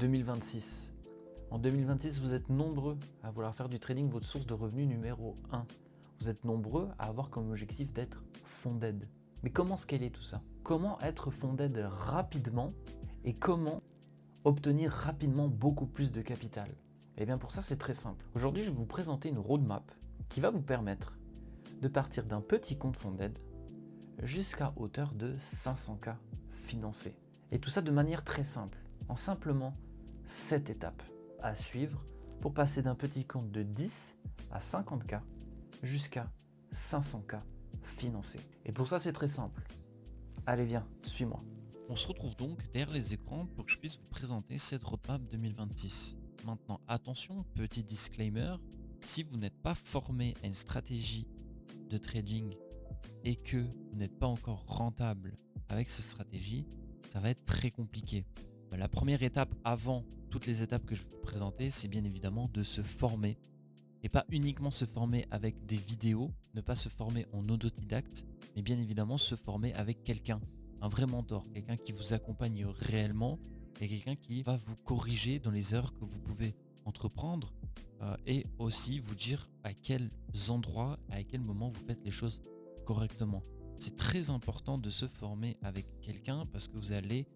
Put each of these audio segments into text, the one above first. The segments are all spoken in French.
2026. En 2026, vous êtes nombreux à vouloir faire du trading votre source de revenus numéro 1. Vous êtes nombreux à avoir comme objectif d'être funded. Mais comment scaler tout ça? Comment être funded rapidement et comment obtenir rapidement beaucoup plus de capital? Et bien pour ça, c'est très simple. Aujourd'hui, je vais vous présenter une roadmap qui va vous permettre de partir d'un petit compte funded jusqu'à hauteur de 500K financés. Et tout ça de manière très simple, en simplement 7 étapes à suivre pour passer d'un petit compte de 10 à 50K jusqu'à 500K financés. Et pour ça, c'est très simple. Allez, viens, suis-moi. On se retrouve donc derrière les écrans pour que je puisse vous présenter cette roadmap 2026. Maintenant, attention, petit disclaimer, si vous n'êtes pas formé à une stratégie de trading et que vous n'êtes pas encore rentable avec cette stratégie, ça va être très compliqué. La première étape avant toutes les étapes que je vais vous présenter, c'est bien évidemment de se former. Et pas uniquement se former avec des vidéos, ne pas se former en autodidacte, mais bien évidemment se former avec quelqu'un, un vrai mentor, quelqu'un qui vous accompagne réellement et quelqu'un qui va vous corriger dans les erreurs que vous pouvez entreprendre et aussi vous dire à quels endroits, à quel moment vous faites les choses correctement. C'est très important de se former avec quelqu'un parce que vous allez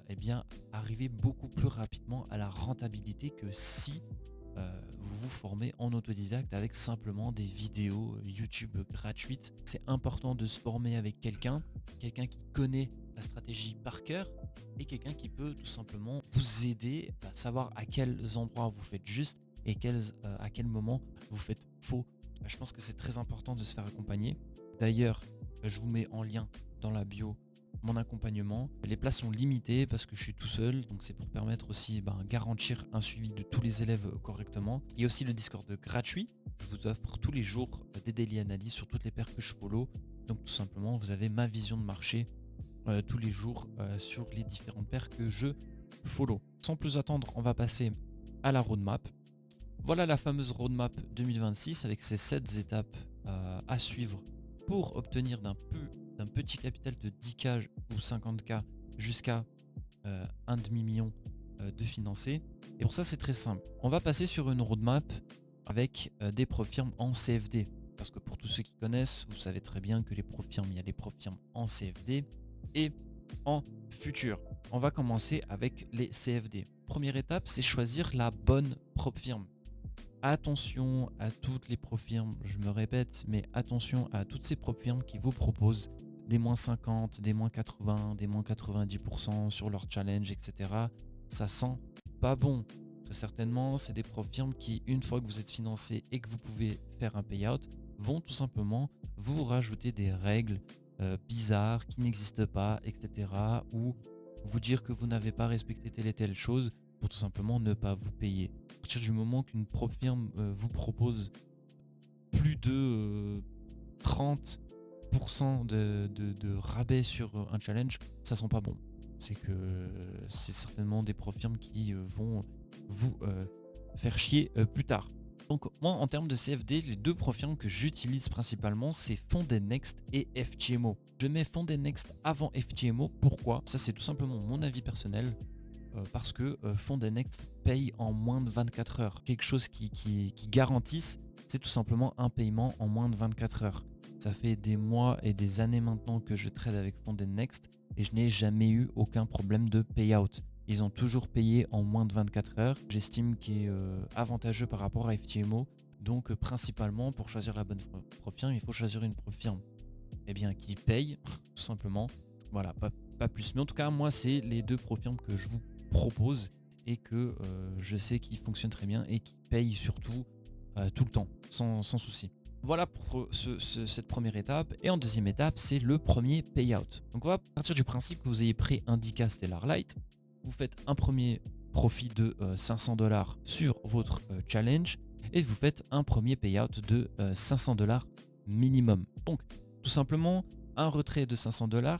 eh bien, arriver beaucoup plus rapidement à la rentabilité que si vous vous formez en autodidacte avec simplement des vidéos YouTube gratuites. C'est important de se former avec quelqu'un qui connaît la stratégie par cœur et quelqu'un qui peut tout simplement vous aider à savoir à quels endroits vous faites juste et à quel moment vous faites faux. Je pense que c'est très important de se faire accompagner. D'ailleurs, je vous mets en lien dans la bio mon accompagnement. Les places sont limitées parce que je suis tout seul, donc c'est pour permettre aussi garantir un suivi de tous les élèves correctement. Il y a aussi le Discord gratuit. Je vous offre tous les jours des daily analyses sur toutes les paires que je follow. Donc tout simplement, vous avez ma vision de marché tous les jours sur les différentes paires que je follow. Sans plus attendre, on va passer à la roadmap. Voilà la fameuse roadmap 2026 avec ces 7 étapes à suivre pour obtenir d'un petit capital de 10K ou 50K jusqu'à un demi-million de financés. Et pour ça, c'est très simple. On va passer sur une roadmap avec des profirmes en CFD. Parce que pour tous ceux qui connaissent, vous savez très bien que les profirmes, il y a les profirmes en CFD et en futur. On va commencer avec les CFD. Première étape, c'est choisir la bonne profirme. Attention à toutes les profirmes, je me répète, mais attention à toutes ces profirmes qui vous proposent des moins 50, des moins 80, des moins 90% sur leur challenge, etc. Ça sent pas bon. Très certainement, c'est des profirmes qui, une fois que vous êtes financé et que vous pouvez faire un payout, vont tout simplement vous rajouter des règles bizarres qui n'existent pas, etc. Ou vous dire que vous n'avez pas respecté telle et telle chose pour tout simplement ne pas vous payer. À partir du moment qu'une firme vous propose plus de 30% de rabais sur un challenge, ça sent pas bon. C'est que c'est certainement des firmes qui vont vous faire chier plus tard. Donc moi en termes de CFD, les deux firmes que j'utilise principalement c'est Funded Next et FTMO. Je mets Funded Next avant FTMO, pourquoi? Ça c'est tout simplement mon avis personnel. Parce que Funded Next paye en moins de 24 heures. Quelque chose qui garantisse, c'est tout simplement un paiement en moins de 24 heures. Ça fait des mois et des années maintenant que je trade avec Funded Next et je n'ai jamais eu aucun problème de payout. Ils ont toujours payé en moins de 24 heures. J'estime qu'il est avantageux par rapport à FTMO. Donc principalement pour choisir la bonne profirme, il faut choisir une profirme qui paye tout simplement. Voilà, pas plus. Mais en tout cas, moi, c'est les deux profirmes que je vous propose et que je sais qu'ils fonctionnent très bien et qui payent surtout tout le temps, sans souci. Voilà pour cette première étape. Et en deuxième étape, c'est le premier payout. Donc on va partir du principe que vous ayez pris un 10K Stellar Light. Vous faites un premier profit de 500$ sur votre challenge et vous faites un premier payout de 500$ minimum. Donc tout simplement un retrait de 500$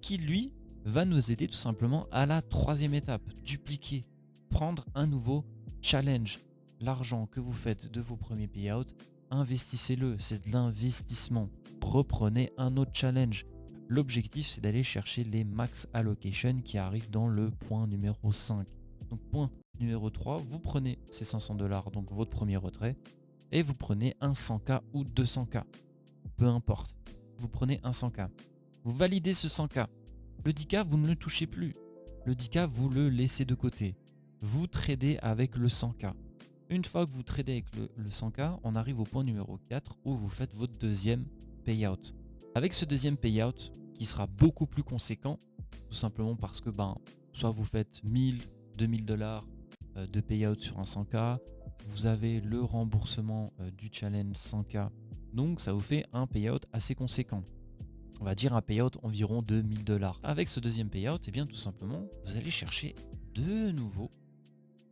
qui lui va nous aider tout simplement à la troisième étape, dupliquer, prendre un nouveau challenge. L'argent que vous faites de vos premiers payouts, investissez-le, c'est de l'investissement. Reprenez un autre challenge. L'objectif c'est d'aller chercher les max allocation qui arrivent dans le point numéro 5. Donc point numéro 3, vous prenez ces 500$, donc votre premier retrait, et vous prenez un 100K ou 200K. Peu importe. Vous prenez un 100K. Vous validez ce 100K. Le 10K, vous ne le touchez plus. Le 10K, vous le laissez de côté. Vous tradez avec le 100K. Une fois que vous tradez avec le 100K, on arrive au point numéro 4 où vous faites votre deuxième payout. Avec ce deuxième payout, qui sera beaucoup plus conséquent, tout simplement parce que soit vous faites 1000, 2000$ de payout sur un 100K, vous avez le remboursement du challenge 100K, donc ça vous fait un payout assez conséquent. On va dire un payout environ de 1000$. Avec ce deuxième payout, et bien tout simplement, vous allez chercher de nouveau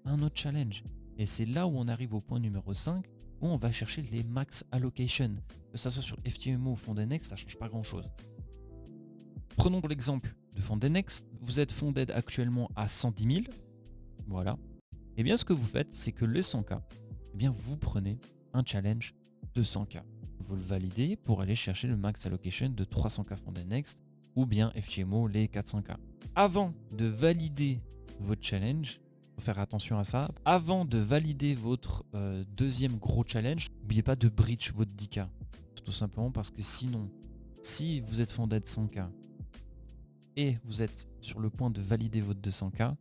un autre challenge. Et c'est là où on arrive au point numéro 5, où on va chercher les max allocation. Que ça soit sur FTMO ou Fondenex, ça change pas grand chose. Prenons pour l'exemple de Fondenex, vous êtes fonded actuellement à 110 000. Voilà. Et bien ce que vous faites, c'est que le 100K, eh bien vous prenez un challenge de 100K. Vous le validez pour aller chercher le max allocation de 300K Fondenex ou bien FTMO les 400K. Avant de valider votre challenge, faut faire attention à ça. Avant de valider votre deuxième gros challenge, n'oubliez pas de breach votre 10K. Tout simplement parce que sinon, si vous êtes fonded 100K et vous êtes sur le point de valider votre 200K,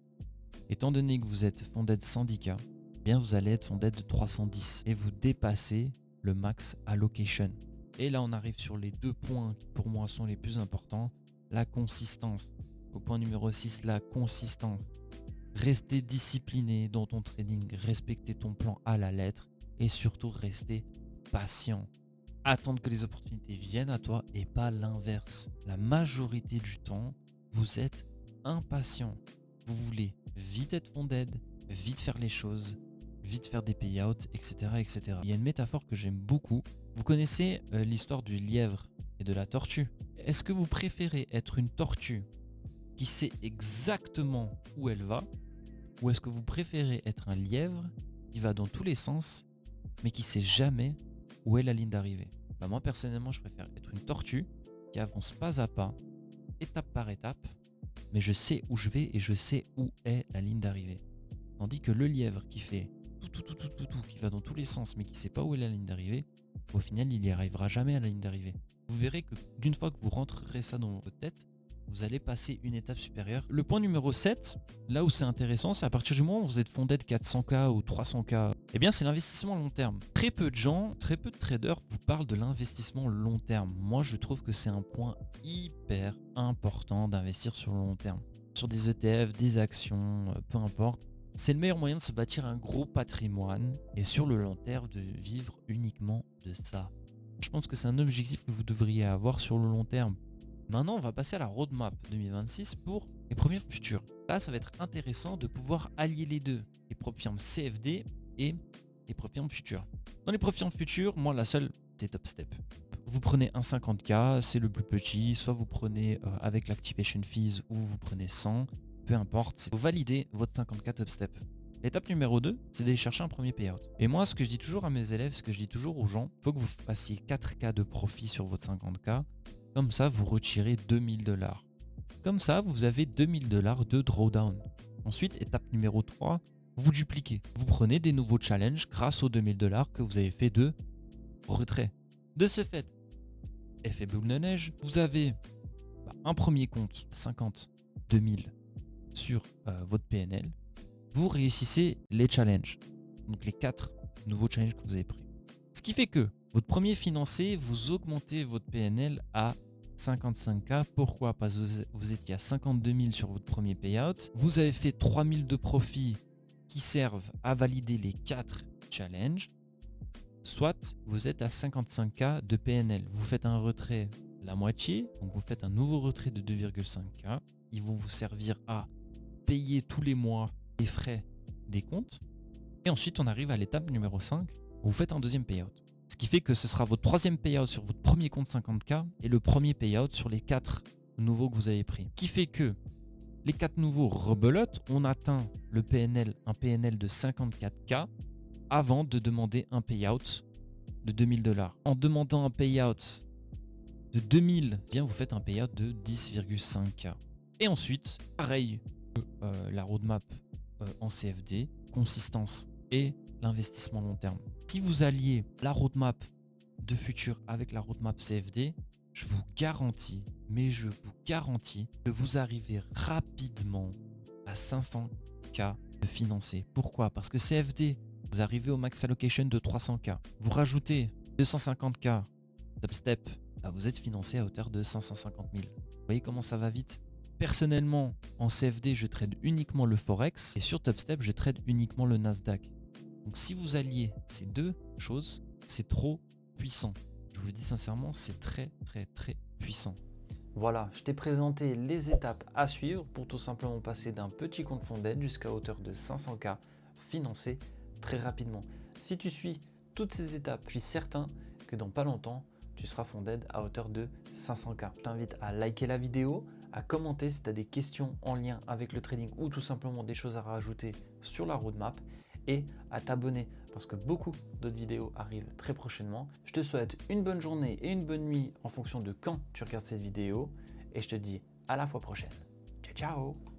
étant donné que vous êtes fonded 110K, eh bien vous allez être fonded de 310 et vous dépassez le max allocation. Et là on arrive sur les deux points qui pour moi sont les plus importants, la consistance. Au point numéro 6, la consistance. Rester discipliné dans ton trading, respecter ton plan à la lettre et surtout rester patient. Attendre que les opportunités viennent à toi et pas l'inverse. La majorité du temps, vous êtes impatient. Vous voulez vite être fonded, vite faire les choses, vite faire des payouts, etc., etc. Il y a une métaphore que j'aime beaucoup. Vous connaissez l'histoire du lièvre et de la tortue. Est-ce que vous préférez être une tortue qui sait exactement où elle va, ou est-ce que vous préférez être un lièvre qui va dans tous les sens, mais qui sait jamais où est la ligne d'arrivée? Moi personnellement, je préfère être une tortue qui avance pas à pas, étape par étape, mais je sais où je vais et je sais où est la ligne d'arrivée. Tandis que le lièvre qui fait tout, qui va dans tous les sens, mais qui sait pas où est la ligne d'arrivée, au final, il n'y arrivera jamais à la ligne d'arrivée. Vous verrez que d'une fois que vous rentrerez ça dans votre tête, vous allez passer une étape supérieure. Le point numéro 7, là où c'est intéressant, c'est à partir du moment où vous êtes fondé de 400K ou 300K, eh bien c'est l'investissement long terme. Très peu de gens, très peu de traders vous parlent de l'investissement long terme. Moi je trouve que c'est un point hyper important d'investir sur le long terme. Sur des ETF, des actions, peu importe. C'est le meilleur moyen de se bâtir un gros patrimoine et sur le long terme de vivre uniquement de ça. Je pense que c'est un objectif que vous devriez avoir sur le long terme. Maintenant, on va passer à la roadmap 2026 pour les premières futures. Là, ça va être intéressant de pouvoir allier les deux, les prop firmes CFD et les prop firmes futures. Dans les prop firmes futures, moi, la seule, c'est Top Step. Vous prenez un 50K, c'est le plus petit, soit vous prenez avec l'activation fees ou vous prenez 100, peu importe. Vous validez votre 50K Top Step. L'étape numéro 2, c'est d'aller chercher un premier payout. Et moi, ce que je dis toujours à mes élèves, ce que je dis toujours aux gens, il faut que vous fassiez 4K de profit sur votre 50K. Comme ça, vous retirez 2000$. Comme ça, vous avez 2000$ de drawdown. Ensuite, étape numéro 3, vous dupliquez. Vous prenez des nouveaux challenges grâce aux 2000$ que vous avez fait de retrait. De ce fait, effet boule de neige, vous avez un premier compte 50 2000 sur votre PNL. Vous réussissez les challenges. Donc les 4 nouveaux challenges que vous avez pris. Ce qui fait que votre premier financé, vous augmentez votre PNL à 55K. Pourquoi? Parce que vous étiez à 52 000 sur votre premier payout. Vous avez fait 3 000 de profit qui servent à valider les 4 challenges. Soit vous êtes à 55K de PNL. Vous faites un retrait de la moitié. Donc vous faites un nouveau retrait de 2,5K. Ils vont vous servir à payer tous les mois les frais des comptes. Et ensuite, on arrive à l'étape numéro 5 où vous faites un deuxième payout. Ce qui fait que ce sera votre troisième payout sur votre premier compte 50K et le premier payout sur les 4 nouveaux que vous avez pris. Ce qui fait que les 4 nouveaux rebelotent, on atteint le PNL, un PNL de 54K avant de demander un payout de 2000$. En demandant un payout de 2000, bien vous faites un payout de 10,5K. Et ensuite, pareil, la roadmap en CFD, consistance et l'investissement long terme. Si vous alliez la roadmap de futur avec la roadmap CFD, je vous garantis, mais je vous garantis que vous arrivez rapidement à 500K de financer. Pourquoi? Parce que CFD, vous arrivez au max allocation de 300K. Vous rajoutez 250K Topstep, vous êtes financé à hauteur de 550 000. Vous voyez comment ça va vite? Personnellement, en CFD, je trade uniquement le Forex et sur Topstep, je trade uniquement le Nasdaq. Donc si vous alliez ces deux choses, c'est trop puissant. Je vous le dis sincèrement, c'est très puissant. Voilà, je t'ai présenté les étapes à suivre pour tout simplement passer d'un petit compte Fonded jusqu'à hauteur de 500K financé très rapidement. Si tu suis toutes ces étapes, je suis certain que dans pas longtemps, tu seras Fonded à hauteur de 500K. Je t'invite à liker la vidéo, à commenter si tu as des questions en lien avec le trading ou tout simplement des choses à rajouter sur la roadmap et à t'abonner parce que beaucoup d'autres vidéos arrivent très prochainement. Je te souhaite une bonne journée et une bonne nuit en fonction de quand tu regardes cette vidéo et je te dis à la fois prochaine. Ciao ciao.